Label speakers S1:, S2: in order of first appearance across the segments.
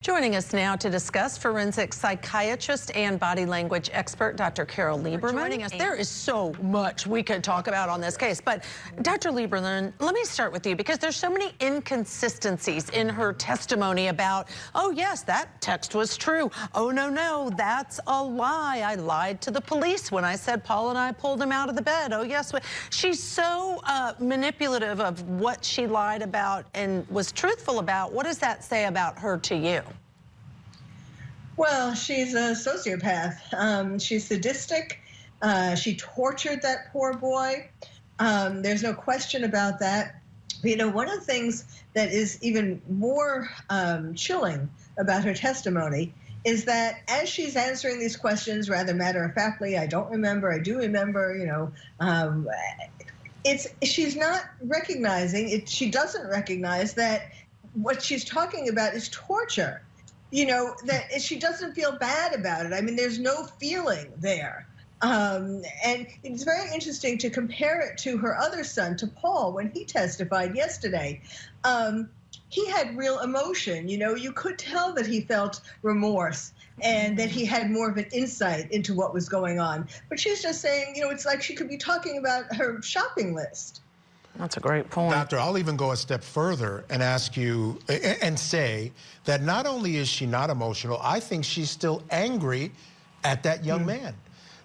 S1: Joining us now to discuss, forensic psychiatrist and body language expert Dr. Carol Lieberman. Joining us. There is so much we could talk about on this case, but Dr. Lieberman, let me start with you because there's so many inconsistencies in her testimony about, oh yes, that text was true. Oh no, that's a lie. I lied to the police when I said Paul and I pulled him out of the bed. Oh yes, she's so manipulative of what she lied about and was truthful about. What does that say about her to you?
S2: Well, she's a sociopath. She's sadistic. She tortured that poor boy. There's no question about that. But, you know, one of the things that is even more chilling about her testimony is that as she's answering these questions rather matter-of-factly, I don't remember, I do remember, you know, she's not recognizing it. She doesn't recognize that what she's talking about is torture. You know, that she doesn't feel bad about it. I mean, there's no feeling there. And it's very interesting to compare it to her other son, to Paul, when he testified yesterday. He had real emotion. You know, you could tell that he felt remorse and that he had more of an insight into what was going on. But she's just saying, you know, it's like she could be talking about her shopping list.
S1: That's a great point.
S3: Doctor, I'll even go a step further and ask you and say that not only is she not emotional, I think she's still angry at that young man.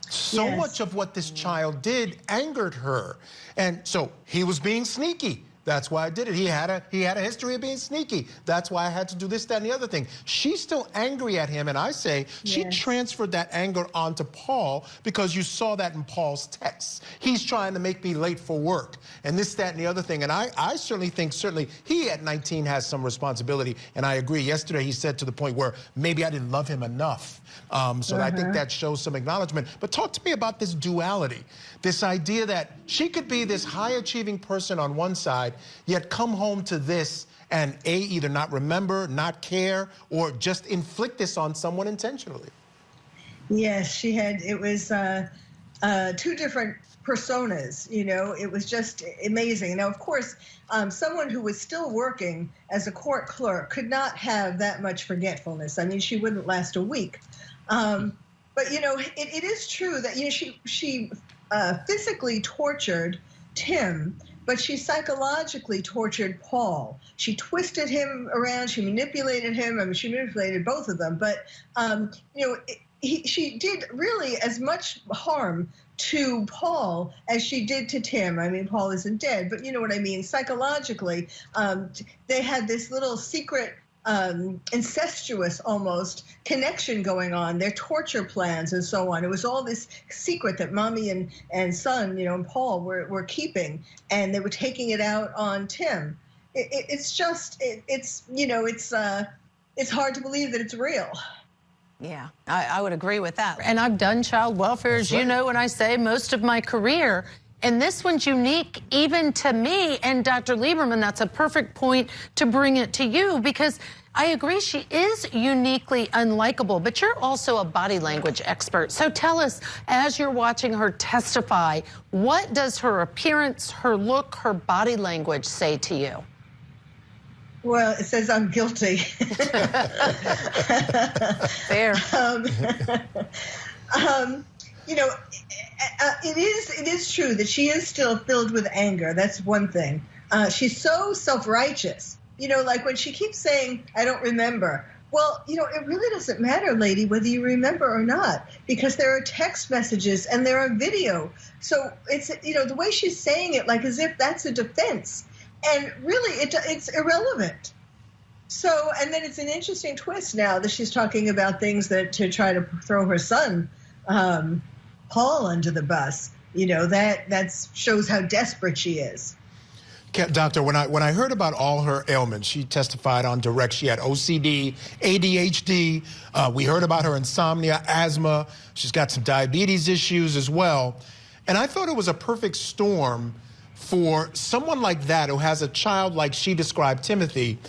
S3: So much of what this child did angered her. And so he was being sneaky. That's why I did it. He had a history of being sneaky. That's why I had to do this, that, and the other thing. She's still angry at him, and I say she transferred that anger onto Paul because you saw that in Paul's texts. He's trying to make me late for work, and this, that, and the other thing. And I certainly think, he at 19 has some responsibility, and I agree. Yesterday he said to the point where maybe I didn't love him enough. So I think that shows some acknowledgement. But talk to me about this duality, this idea that she could be this high-achieving person on one side, yet come home to this and either not remember, not care, or just inflict this on someone intentionally.
S2: Yes, she had, it was two different personas, you know, it was just amazing. Now, of course, someone who was still working as a court clerk could not have that much forgetfulness. I mean, she wouldn't last a week. But, you know, it is true that, you know, she physically tortured Tim, but she psychologically tortured Paul. She twisted him around, she manipulated him. I mean, she manipulated both of them, but, you know, she did really as much harm to Paul as she did to Tim. I mean, Paul isn't dead, but you know what I mean. Psychologically, they had this little secret, incestuous almost connection going on, their torture plans and so on. It was all this secret that mommy and son, you know, and Paul were keeping, and they were taking it out on Tim. It's just, you know, it's hard to believe that it's real.
S1: Yeah, I would agree with that. And I've done child welfare, as you know, when I say most of my career. And this one's unique even to me. And Dr. Lieberman, that's a perfect point to bring it to you, because I agree she is uniquely unlikable, but you're also a body language expert. So tell us, as you're watching her testify, what does her appearance, her look, her body language say to you?
S2: Well, it says I'm guilty.
S1: Fair.
S2: You know, it is true that she is still filled with anger. That's one thing. She's so self-righteous. You know, like when she keeps saying, I don't remember. Well, you know, it really doesn't matter, lady, whether you remember or not, because there are text messages and there are video. So it's, you know, the way she's saying it, like as if that's a defense. And really, it's irrelevant. So, and then it's an interesting twist now that she's talking about things that to try to throw her son, Paul, under the bus. You know, that shows how desperate she is.
S3: Doctor, when I heard about all her ailments, she testified on direct. She had OCD, ADHD. We heard about her insomnia, asthma. She's got some diabetes issues as well. And I thought it was a perfect storm for someone like that who has a child like she described, Timothy,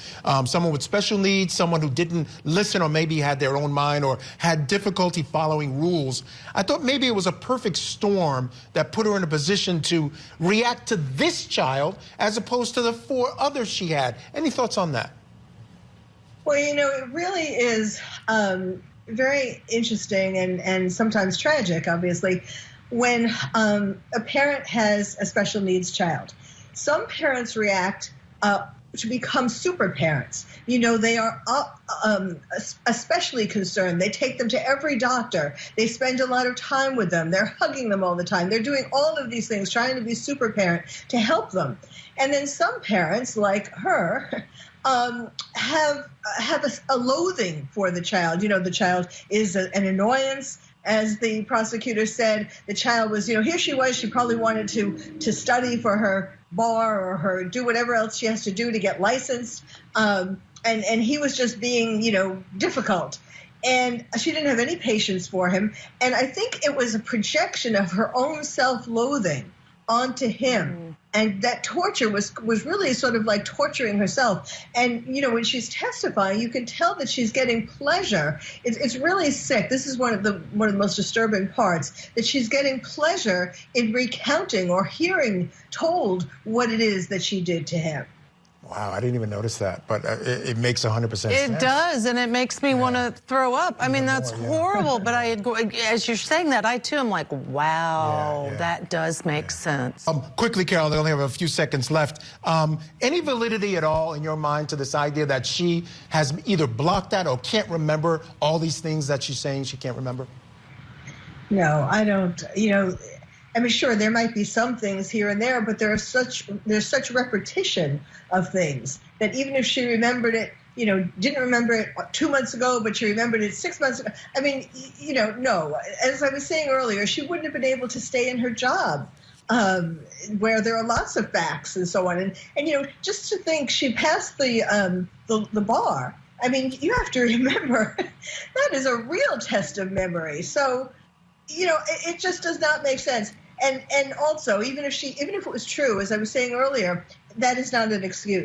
S3: someone with special needs, someone who didn't listen or maybe had their own mind or had difficulty following rules. I thought maybe it was a perfect storm that put her in a position to react to this child as opposed to the 4 others she had. Any thoughts on that?
S2: Well, it really is very interesting and sometimes tragic, obviously, when a parent has a special needs child. Some parents react to become super parents. They are especially concerned. They take them to every doctor. They spend a lot of time with them. They're hugging them all the time. They're doing all of these things, trying to be super parent to help them. And then some parents, like her, have a loathing for the child. The child is an annoyance. As the prosecutor said, the child was, here she was, she probably wanted to study for her bar or do whatever else she has to do to get licensed. And he was just being, difficult. And she didn't have any patience for him. And I think it was a projection of her own self-loathing onto him. And that torture was really sort of like torturing herself. And, when she's testifying, you can tell that she's getting pleasure. It's really sick. This is one of the most disturbing parts, that she's getting pleasure in recounting or hearing told what it is that she did to him.
S3: Wow, I didn't even notice that, but it makes 100% sense.
S1: It does, and it makes me want to throw up. I mean, that's horrible, but as you're saying that, I too am like, wow, that does make sense.
S3: Quickly, Carol, I only have a few seconds left. Any validity at all in your mind to this idea that she has either blocked that or can't remember all these things that she's saying she can't remember?
S2: No, I don't. I mean, sure, there might be some things here and there, but there's such repetition of things that even if she remembered it, didn't remember it 2 months ago, but she remembered it 6 months ago. I mean, no. As I was saying earlier, she wouldn't have been able to stay in her job where there are lots of facts and so on. And just to think she passed the bar. I mean, you have to remember that is a real test of memory. So, it just does not make sense. And also, even if it was true, as I was saying earlier, that is not an excuse.